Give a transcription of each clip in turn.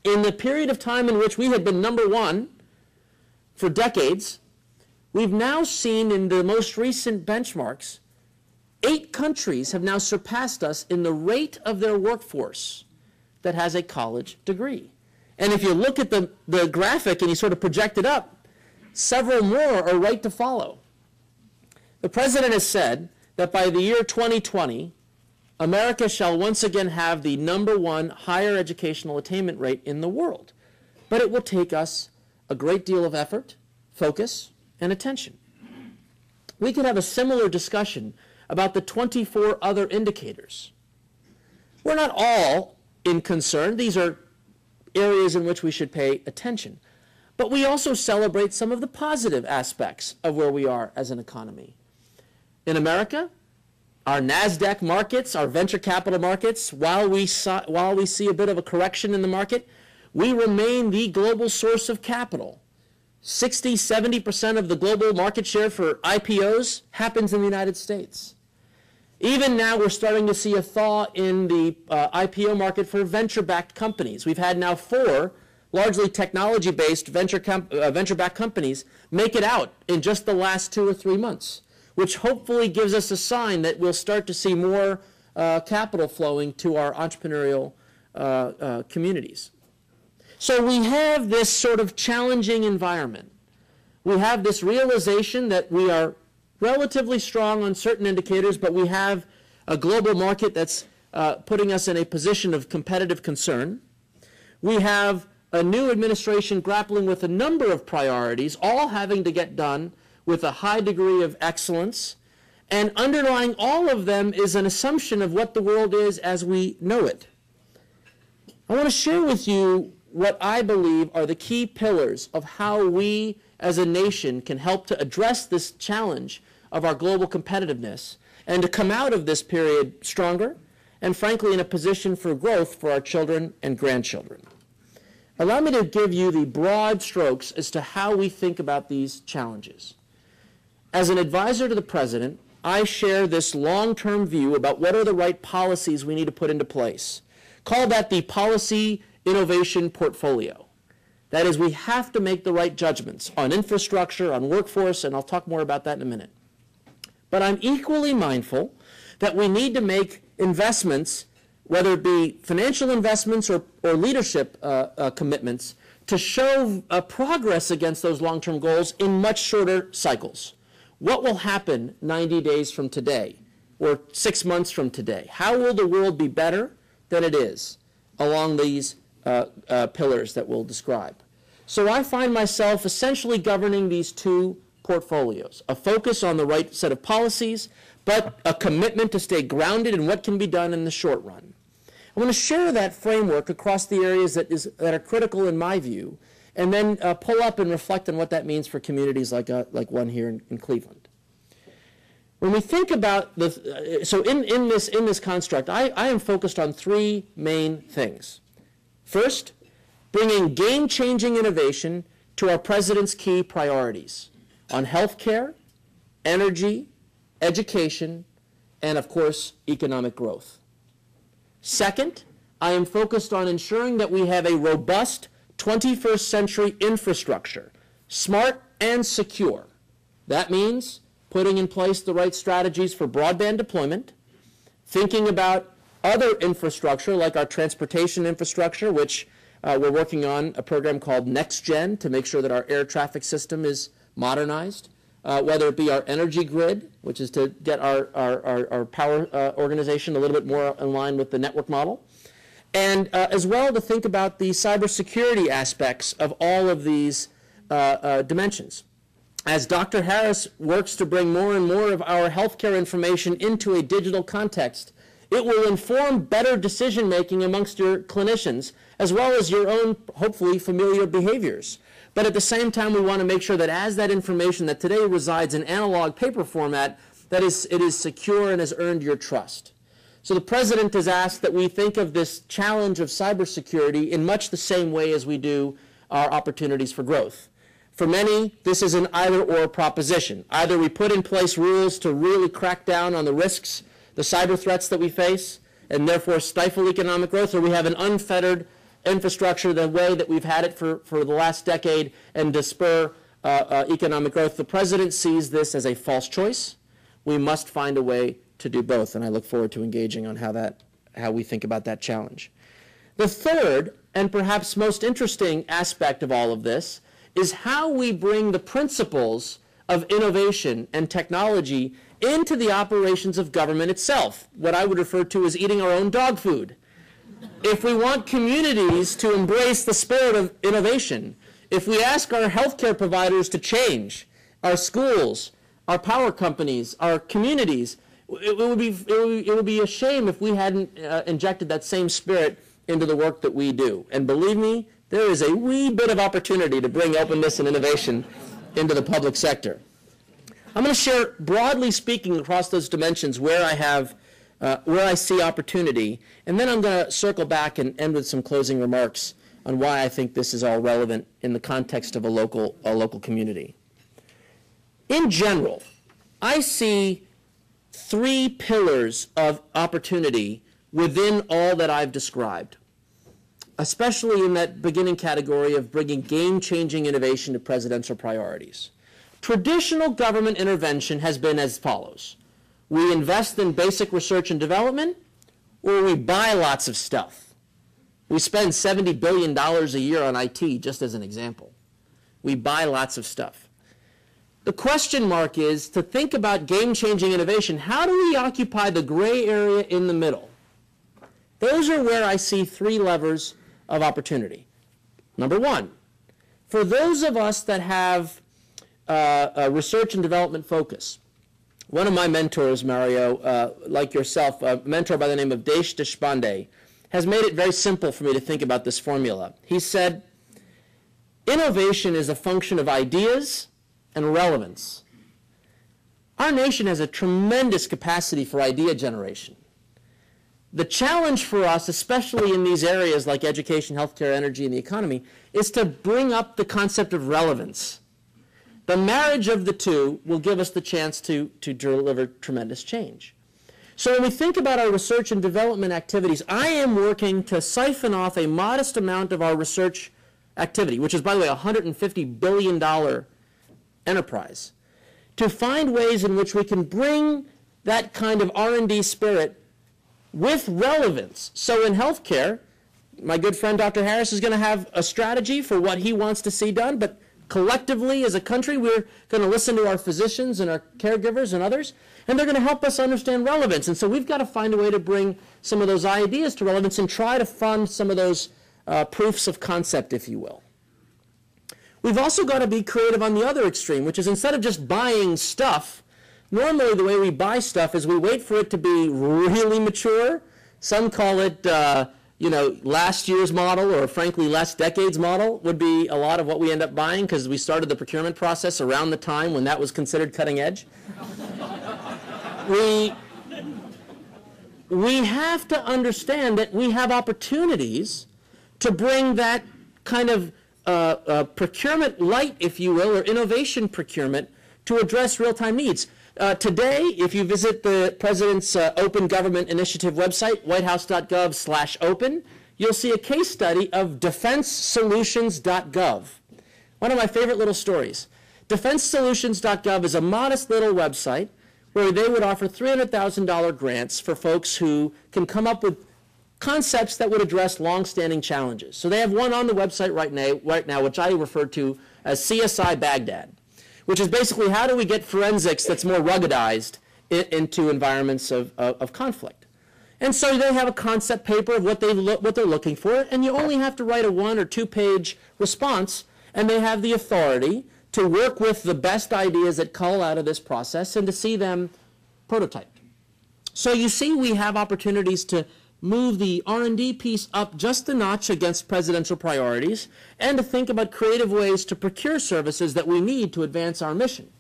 In the period of time in which we had been number one for decades, we've now seen in the most recent benchmarks, 8 countries have now surpassed us in the rate of their workforce that has a college degree. And if you look at the graphic and you sort of project it up, several more are right to follow. The president has said that by the year 2020, America shall once again have the #1 higher educational attainment rate in the world. But it will take us a great deal of effort, focus, and attention. We could have a similar discussion about the 24 other indicators. We're not all in concern. These are areas in which we should pay attention. But we also celebrate some of the positive aspects of where we are as an economy. In America, our NASDAQ markets, our venture capital markets, while we see a bit of a correction in the market, we remain the global source of capital. 60–70% of the global market share for IPOs happens in the United States. Even now, we're starting to see a thaw in the IPO market for venture-backed companies. We've had now 4 largely technology-based venture-backed companies make it out in just the last 2 or 3 months, which hopefully gives us a sign that we'll start to see more capital flowing to our entrepreneurial communities. So we have this sort of challenging environment. We have this realization that we are relatively strong on certain indicators, but we have a global market that's putting us in a position of competitive concern. We have a new administration grappling with a number of priorities, all having to get done with a high degree of excellence. And underlying all of them is an assumption of what the world is as we know it. I want to share with you what I believe are the key pillars of how we as a nation can help to address this challenge of our global competitiveness and to come out of this period stronger and, frankly, in a position for growth for our children and grandchildren. Allow me to give you the broad strokes as to how we think about these challenges. As an advisor to the president, I share this long-term view about what are the right policies we need to put into place. Call that the policy innovation portfolio. That is, we have to make the right judgments on infrastructure, on workforce, and I'll talk more about that in a minute. But I'm equally mindful that we need to make investments, whether it be financial investments or leadership commitments, to show progress against those long-term goals in much shorter cycles. What will happen 90 days from today or 6 months from today? How will the world be better than it is along these pillars that we'll describe? So I find myself essentially governing these 2 portfolios, a focus on the right set of policies, but a commitment to stay grounded in what can be done in the short run. I want to share that framework across the areas that are critical in my view, and then pull up and reflect on what that means for communities like one here in Cleveland. When we think about in this construct, I am focused on 3 main things. First, bringing game-changing innovation to our president's key priorities on healthcare, energy, education, and of course, economic growth. Second, I am focused on ensuring that we have a robust 21st century infrastructure, smart and secure. That means putting in place the right strategies for broadband deployment, thinking about other infrastructure like our transportation infrastructure, which we're working on a program called NextGen to make sure that our air traffic system is modernized, whether it be our energy grid, which is to get our power organization a little bit more in line with the network model, and as well to think about the cybersecurity aspects of all of these dimensions. As Dr. Harris works to bring more and more of our healthcare information into a digital context, it will inform better decision-making amongst your clinicians, as well as your own, hopefully, familiar behaviors. But at the same time, we want to make sure that as that information that today resides in analog paper format, that it is secure and has earned your trust. So the president has asked that we think of this challenge of cybersecurity in much the same way as we do our opportunities for growth. For many, this is an either-or proposition. Either we put in place rules to really crack down on the risks, the cyber threats that we face, and therefore stifle economic growth, or we have an unfettered infrastructure the way that we've had it for the last decade and to spur economic growth. The president sees this as a false choice. We must find a way to do both, and I look forward to engaging on how we think about that challenge. The third, and perhaps most interesting aspect of all of this, is how we bring the principles of innovation and technology into the operations of government itself, what I would refer to as eating our own dog food. If we want communities to embrace the spirit of innovation, if we ask our healthcare providers to change, our schools, our power companies, our communities, it would be a shame if we hadn't injected that same spirit into the work that we do. And believe me, there is a wee bit of opportunity to bring openness and innovation into the public sector. I'm going to share, broadly speaking, across those dimensions where I see opportunity, and then I'm going to circle back and end with some closing remarks on why I think this is all relevant in the context of a local community. In general, I see three pillars of opportunity within all that I've described, especially in that beginning category of bringing game-changing innovation to presidential priorities. Traditional government intervention has been as follows. We invest in basic research and development, or we buy lots of stuff. We spend $70 billion a year on IT, just as an example. We buy lots of stuff. The question mark is, to think about game-changing innovation, how do we occupy the gray area in the middle? Those are where I see three levers of opportunity. Number one, for those of us that have a research and development focus, one of my mentors, Mario, like yourself, a mentor by the name of Desh Deshpande, has made it very simple for me to think about this formula. He said, innovation is a function of ideas and relevance. Our nation has a tremendous capacity for idea generation. The challenge for us, especially in these areas like education, healthcare, energy, and the economy, is to bring up the concept of relevance. The marriage of the two will give us the chance to deliver tremendous change. So when we think about our research and development activities, I am working to siphon off a modest amount of our research activity, which is, by the way, a $150 billion enterprise, to find ways in which we can bring that kind of R&D spirit with relevance. So in healthcare, my good friend Dr. Harris is going to have a strategy for what he wants to see done, but collectively as a country, we're going to listen to our physicians and our caregivers and others, and they're going to help us understand relevance. And so we've got to find a way to bring some of those ideas to relevance and try to fund some of those proofs of concept, if you will. We've also got to be creative on the other extreme, which is instead of just buying stuff, normally the way we buy stuff is we wait for it to be really mature. Some call it, last year's model, or frankly last decade's model would be a lot of what we end up buying, because we started the procurement process around the time when that was considered cutting edge. We have to understand that we have opportunities to bring that kind of procurement light, if you will, or innovation procurement to address real-time needs. Today, if you visit the President's Open Government Initiative website, whitehouse.gov/open, you'll see a case study of defensesolutions.gov. One of my favorite little stories. Defensesolutions.gov is a modest little website where they would offer $300,000 grants for folks who can come up with concepts that would address long-standing challenges. So they have one on the website right now, which I refer to as CSI Baghdad, which is basically how do we get forensics that's more ruggedized into environments of conflict. And so they have a concept paper of what they're looking for, and you only have to write a 1- or 2-page response, and they have the authority to work with the best ideas that cull out of this process and to see them prototyped. So you see we have opportunities to move the R&D piece up just a notch against presidential priorities, and to think about creative ways to procure services that we need to advance our mission.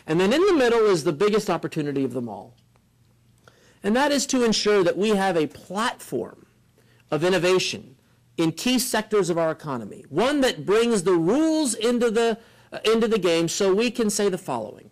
And then in the middle is the biggest opportunity of them all. And that is to ensure that we have a platform of innovation in key sectors of our economy, one that brings the rules into the game so we can say the following.